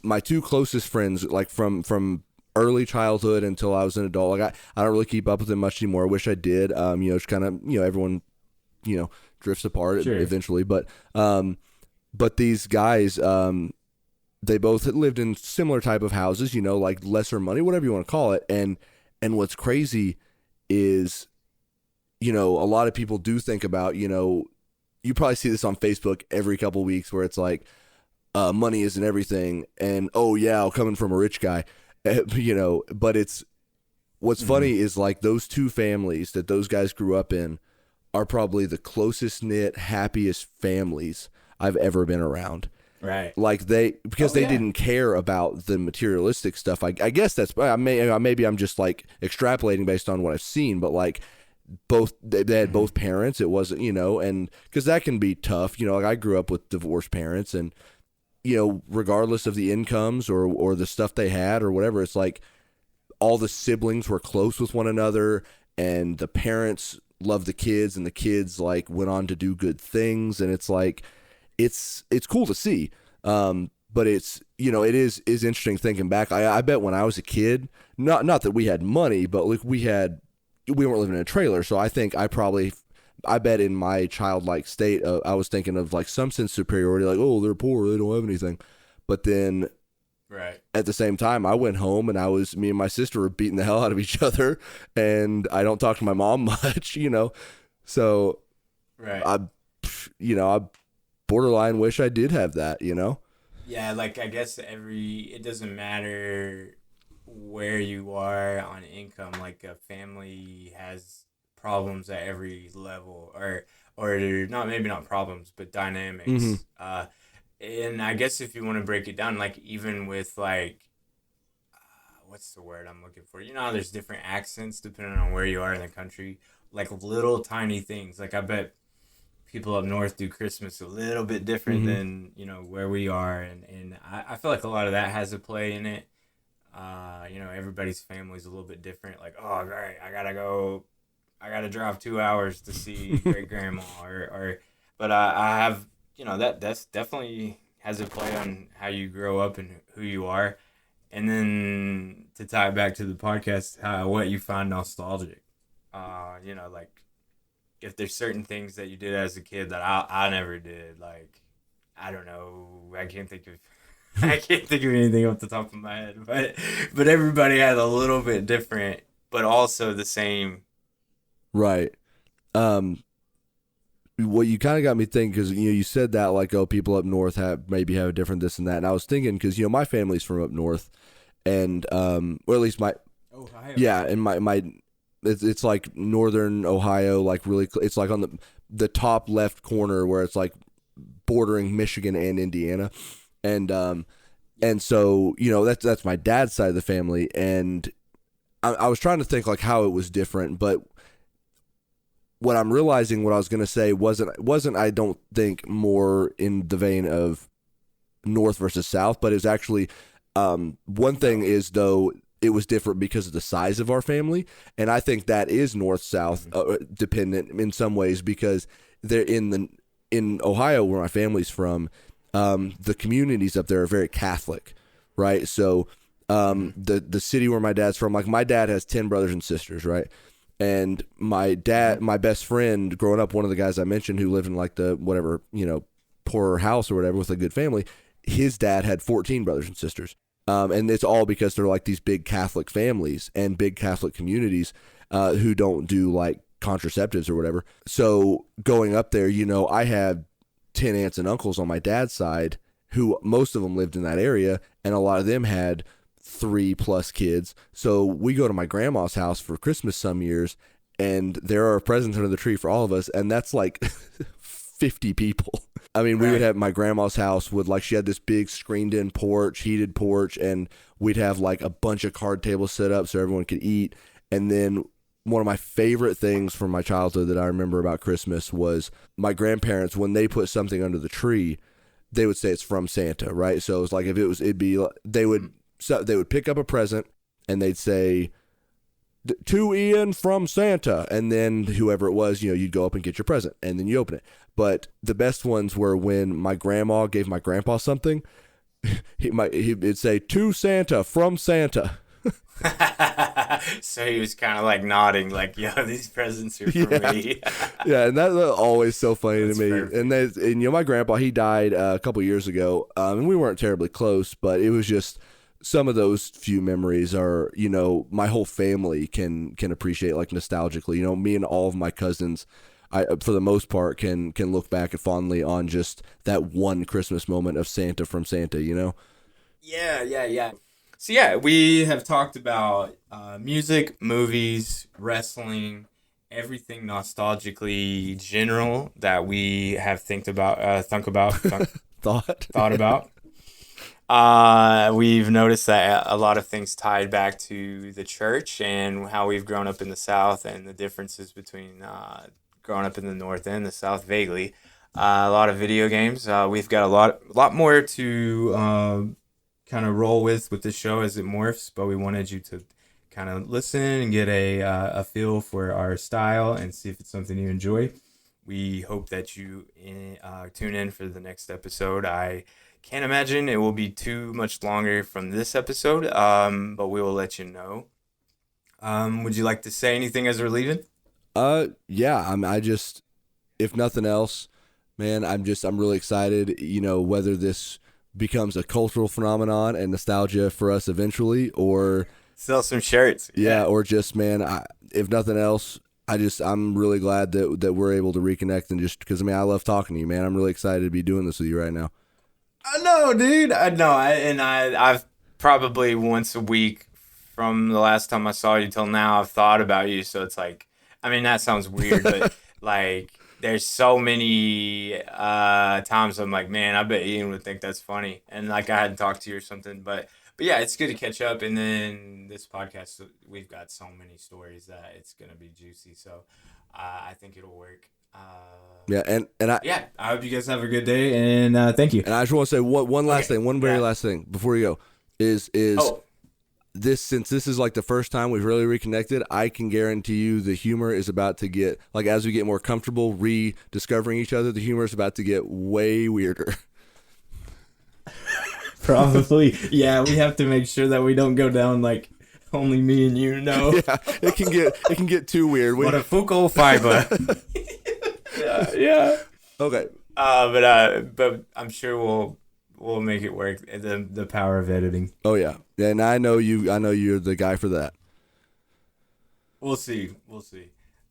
my two closest friends, like from early childhood until I was an adult, like I don't really keep up with them much anymore. I wish I did. It's kind of, everyone, drifts apart Sure. eventually. But these guys, they both had lived in similar type of houses, like lesser money, whatever you want to call it. And what's crazy is, a lot of people do think about, you probably see this on Facebook every couple of weeks where it's like, money isn't everything. And, oh yeah, coming from a rich guy, but it's, what's funny is like those two families that those guys grew up in are probably the closest knit, happiest families I've ever been around. Right. Like because they didn't care about the materialistic stuff. I guess that's, maybe I'm just like extrapolating based on what I've seen, but like they had both parents. It wasn't, and because that can be tough, like I grew up with divorced parents, and, regardless of the incomes or the stuff they had or whatever, it's like all the siblings were close with one another, and the parents loved the kids, and the kids like went on to do good things. And it's like, it's cool to see. But it's, it is interesting thinking back. I bet when I was a kid, not that we had money, but like we weren't living in a trailer. So I think I bet in my childlike state, I was thinking of like some sense of superiority, like, oh, they're poor, they don't have anything. But then right at the same time, I went home and me and my sister were beating the hell out of each other, and I don't talk to my mom much, So right. I borderline wish I did have that, Yeah, like I guess it doesn't matter where you are on income. Like a family has problems at every level, or not, maybe not problems, but dynamics. And I guess if you want to break it down, like even with like what's the word I'm looking for? How there's different accents depending on where you are in the country. Like little tiny things. Like I bet people up north do Christmas a little bit different than where we are, and I feel like a lot of that has a play in it. Everybody's family is a little bit different. Like, oh great, I gotta drive 2 hours to see great grandma, but I have that's definitely has a play on how you grow up and who you are. And then to tie it back to the podcast, what you find nostalgic, like if there's certain things that you did as a kid that I never did, like, I don't know, I can't think of anything off the top of my head, but everybody had a little bit different, but also the same. Right. What you kind of got me thinking, because you said that like, oh, people up north maybe have a different this and that, and I was thinking because my family's from up north, and or at least my Ohio. Yeah, and my it's like northern Ohio, like really it's like on the top left corner where it's like bordering Michigan and Indiana, and so that's my dad's side of the family, and I was trying to think like how it was different, but what I'm realizing, what I was going to say wasn't I don't think more in the vein of north versus south, but it was actually one thing is, though, it was different because of the size of our family, and I think that is north south dependent in some ways, because they're in Ohio where my family's from, the communities up there are very Catholic, right? So the city where my dad's from, like my dad has 10 brothers and sisters, right? And my best friend growing up, one of the guys I mentioned who lived in like the whatever, poorer house or whatever with a good family, his dad had 14 brothers and sisters. And it's all because they're like these big Catholic families and big Catholic communities who don't do like contraceptives or whatever. So going up there, I had 10 aunts and uncles on my dad's side who most of them lived in that area, and a lot of them had 3+ kids. So we go to my grandma's house for Christmas some years, and there are presents under the tree for all of us, and that's like 50 people. I mean, we would have my grandma's house she had this big screened-in porch, heated porch, and we'd have like a bunch of card tables set up so everyone could eat. And then one of my favorite things from my childhood that I remember about Christmas was my grandparents, when they put something under the tree, they would say it's from Santa, right? So it's like they would pick up a present and they'd say, "To Ian from Santa," and then whoever it was, you'd go up and get your present, and then you open it. But the best ones were when my grandma gave my grandpa something. he'd say to Santa from Santa. So he was kind of like nodding, like, "Yo, these presents are for me." Yeah, and that's always so funny to me. Perfect. And my grandpa, he died a couple years ago, and we weren't terribly close, but it was just some of those few memories are, my whole family can appreciate, like, nostalgically. Me and all of my cousins, I for the most part can look back fondly on just that one Christmas moment of Santa from Santa. Yeah. So yeah, we have talked about music, movies, wrestling, everything nostalgically general that we have thought about. We've noticed that a lot of things tied back to the church and how we've grown up in the South and the differences between growing up in the North and the South vaguely. A lot of video games. We've got a lot more to kind of roll with this show as it morphs, but we wanted you to kind of listen and get a feel for our style and see if it's something you enjoy. We hope that you tune in for the next episode. I can't imagine it will be too much longer from this episode, but we will let you know. Would you like to say anything as we're leaving? Yeah. I just, if nothing else, man, I'm really excited. Whether this becomes a cultural phenomenon and nostalgia for us eventually, or sell some shirts. Yeah, or just, man, if nothing else, I'm really glad that we're able to reconnect, and just because I love talking to you, man. I'm really excited to be doing this with you right now. I know, dude. I know. I've probably once a week from the last time I saw you till now, I've thought about you. So it's like, that sounds weird, but like, there's so many times I'm like, man, I bet Ian would think that's funny, and like I hadn't talked to you or something. But yeah, it's good to catch up. And then this podcast, we've got so many stories that it's gonna be juicy. So I think it'll work. Yeah, and I hope you guys have a good day, and thank you. And I just want to say one last thing, one very last thing before you go is this, since this is like the first time we've really reconnected, I can guarantee you the humor is about to get, like, as we get more comfortable rediscovering each other, the humor is about to get way weirder. Probably. Yeah, we have to make sure that we don't go down like only me and you know. Yeah, it can get too weird. What a Foucault fiber. Yeah. Okay. But I'm sure we'll make it work. The power of editing. Oh yeah. And I know you're the guy for that. We'll see.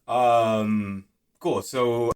Cool. So